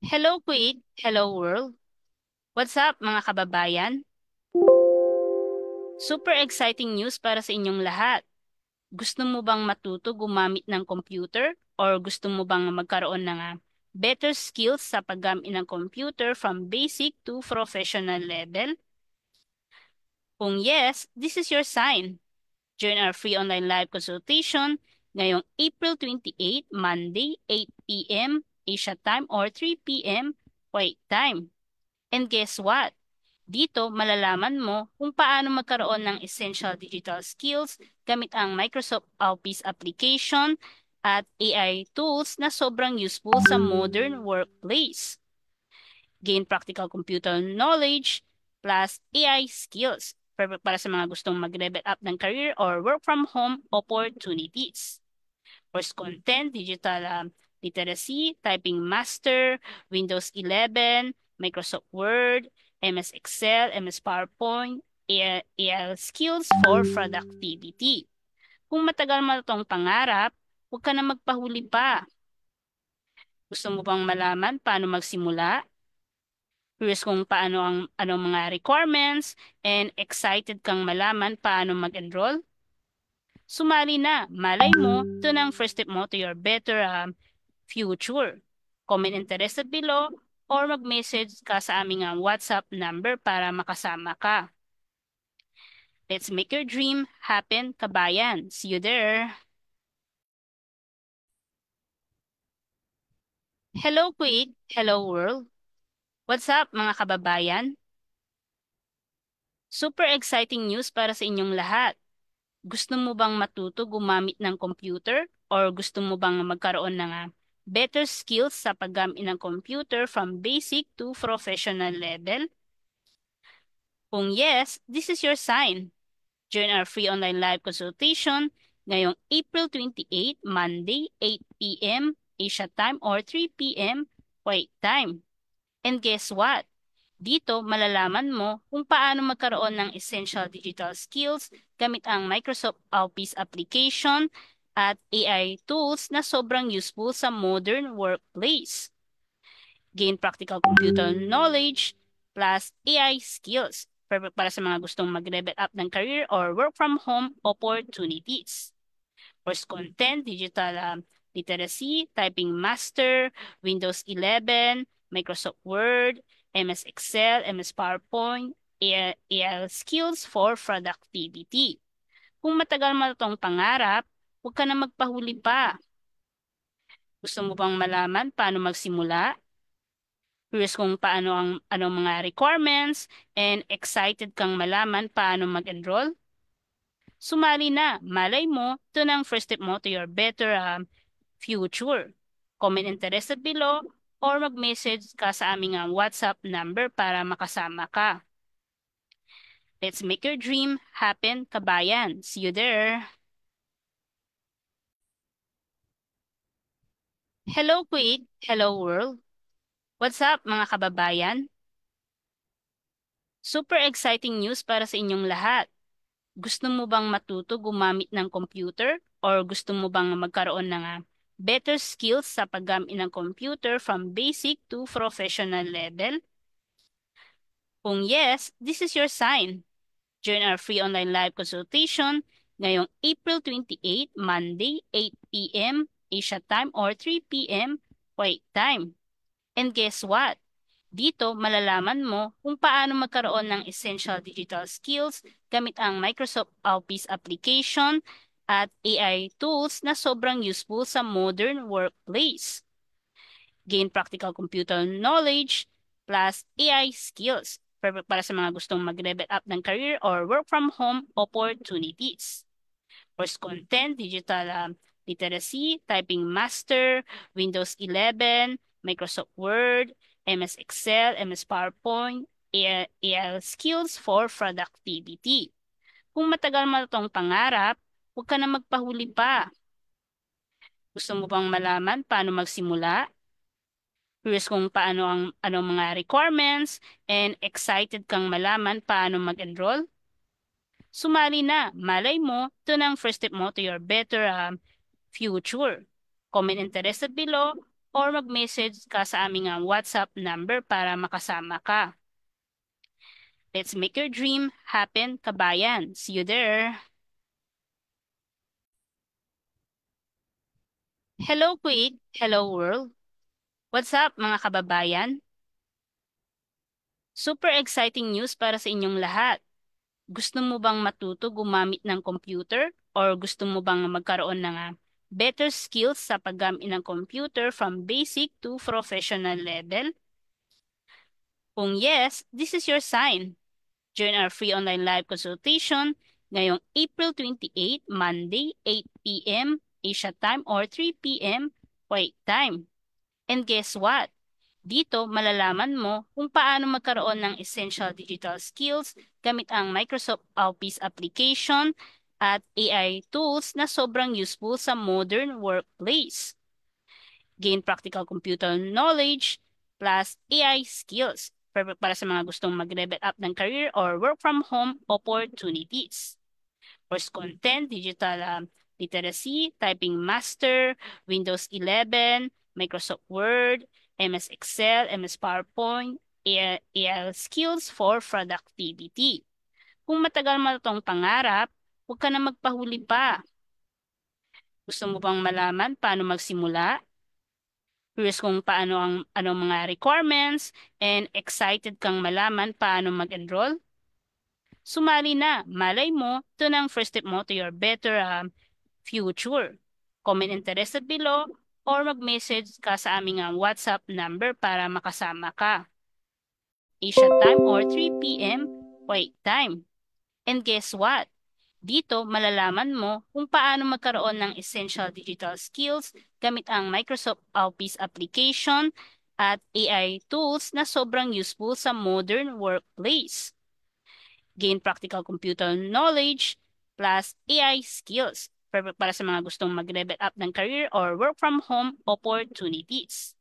Hello Kuwait, hello world. What's up mga kababayan? Super exciting news para sa inyong lahat. Gusto mo bang matuto gumamit ng computer or gusto mo bang magkaroon ng better skills sa paggamit ng computer from basic to professional level? Kung yes, this is your sign. Join our free online live consultation ngayong April 28, Monday, 8 p.m. Asia time or 3 p.m. Kuwait time. And guess what? Dito, malalaman mo kung paano magkaroon ng essential digital skills gamit ang Microsoft Office application at AI tools na sobrang useful sa modern workplace. Gain practical computer knowledge plus AI skills. Perfect para sa mga gustong mag-level up ng career or work from home opportunities. Course content, digital literacy, typing master, Windows 11, Microsoft Word, MS Excel, MS PowerPoint, AL skills for productivity. Kung matagal mo itong pangarap, huwag ka na magpahuli pa. Gusto mo bang malaman paano magsimula? Curious kung paano anong mga requirements and excited kang malaman paano mag-enroll? Sumali na, malay mo, ito na ang first step mo to your better future. Comment interested below or mag-message ka sa aming WhatsApp number para makasama ka. Let's make your dream happen, kabayan. See you there. Hello Kuwait, hello world. What's up mga kababayan? Super exciting news para sa inyong lahat. Gusto mo bang matuto gumamit ng computer or gusto mo bang magkaroon ng better skills sa paggamit ng computer from basic to professional level? Kung yes, this is your sign. Join our free online live consultation ngayong April 28, Monday, 8 p.m. Asia time or 3 p.m. Kuwait time. And guess what? Dito, malalaman mo kung paano magkaroon ng essential digital skills gamit ang Microsoft Office application at AI tools na sobrang useful sa modern workplace. Gain practical computer knowledge plus AI skills. Perfect para sa mga gustong mag-level up ng career or work from home opportunities. Course content, digital literacy, typing master, Windows 11, Microsoft Word, MS Excel, MS PowerPoint, AL skills for productivity. Kung matagal mo itong pangarap, huwag ka na magpahuli pa. Gusto mo bang malaman paano magsimula? Curious kung paano anong mga requirements and excited kang malaman paano mag-enroll? Sumali na, malay mo, ito na ang first step mo to your better future. Comment interested below or mag-message ka sa aming WhatsApp number para makasama ka. Let's make your dream happen, kabayan. See you there. Hello Kuwait, hello world. What's up mga kababayan? Super exciting news para sa inyong lahat. Gusto mo bang matuto gumamit ng computer or gusto mo bang magkaroon ng better skills sa paggamit ng computer from basic to professional level? Kung yes, this is your sign. Join our free online live consultation ngayong April 28, Monday, 8 p.m. Asia time or 3 p.m. Kuwait time. And guess what? Dito, malalaman mo kung paano magkaroon ng essential digital skills gamit ang Microsoft Office application at AI tools na sobrang useful sa modern workplace. Gain practical computer knowledge plus AI skills. Perfect para sa mga gustong mag-level up ng career or work from home opportunities. Course content, digital literacy, typing master, Windows 11, Microsoft Word, MS Excel, MS PowerPoint, AL skills for productivity. Kung matagal mo itong pangarap, huwag ka na magpahuli pa. Gusto mo bang malaman paano magsimula? Curious kung paano anong mga requirements and excited kang malaman paano mag-enroll? Sumali na, malay mo, ito na ang first step mo to your better future. Comment interested below or mag-message ka sa aming WhatsApp number para makasama ka. Let's make your dream happen, kabayan. See you there! Hello, Kuwait! Hello, world! What's up, mga kababayan? Super exciting news para sa inyong lahat. Gusto mo bang matuto gumamit ng computer or gusto mo bang magkaroon ng better skills sa paggamit ng computer from basic to professional level? Kung yes, this is your sign. Join our free online live consultation ngayong April 28, Monday, 8 p.m. Asia time or 3 p.m. Kuwait time. And guess what? Dito, malalaman mo kung paano magkaroon ng essential digital skills gamit ang Microsoft Office application at AI tools na sobrang useful sa modern workplace. Gain practical computer knowledge plus AI skills. Perfect para sa mga gustong mag-level up ng career or work from home opportunities. Course content, digital literacy, typing master, Windows 11, Microsoft Word, MS Excel, MS PowerPoint, AL skills for productivity. Kung matagal mo itong pangarap, huwag ka na magpahuli pa. Gusto mo bang malaman paano magsimula? Curious kung paano ang mga requirements and excited kang malaman paano mag-enroll? Sumali na, malay mo, ito na ang first step mo to your better future. Comment interested below or mag-message ka sa aming WhatsApp number para makasama ka. Asia time or 3 p.m. Kuwait time. And guess what? Dito, malalaman mo kung paano magkaroon ng essential digital skills gamit ang Microsoft Office application at AI tools na sobrang useful sa modern workplace. Gain practical computer knowledge plus AI skills. Perfect para sa mga gustong mag-level up ng career or work from home opportunities.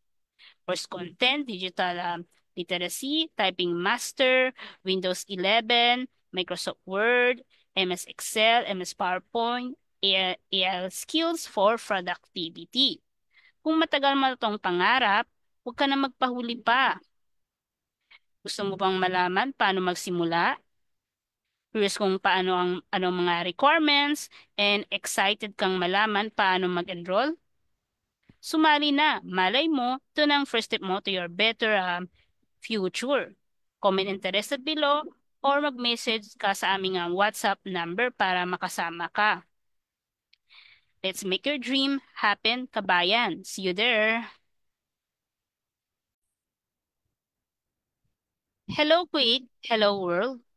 Course content, digital literacy, typing master, Windows 11, Microsoft Word, MS Excel, MS PowerPoint, AL skills for productivity. Kung matagal mo itong pangarap, huwag ka na magpahuli pa. Gusto mo bang malaman paano magsimula? Curious kung paano ang mga requirements and excited kang malaman paano mag-enroll? Sumali na, malay mo, ito na ang first step mo to your better future. Comment interested below or mag-message ka sa aming WhatsApp number para makasama ka. Let's make your dream happen, kabayan. See you there! Hello, Kuwait! Hello, world!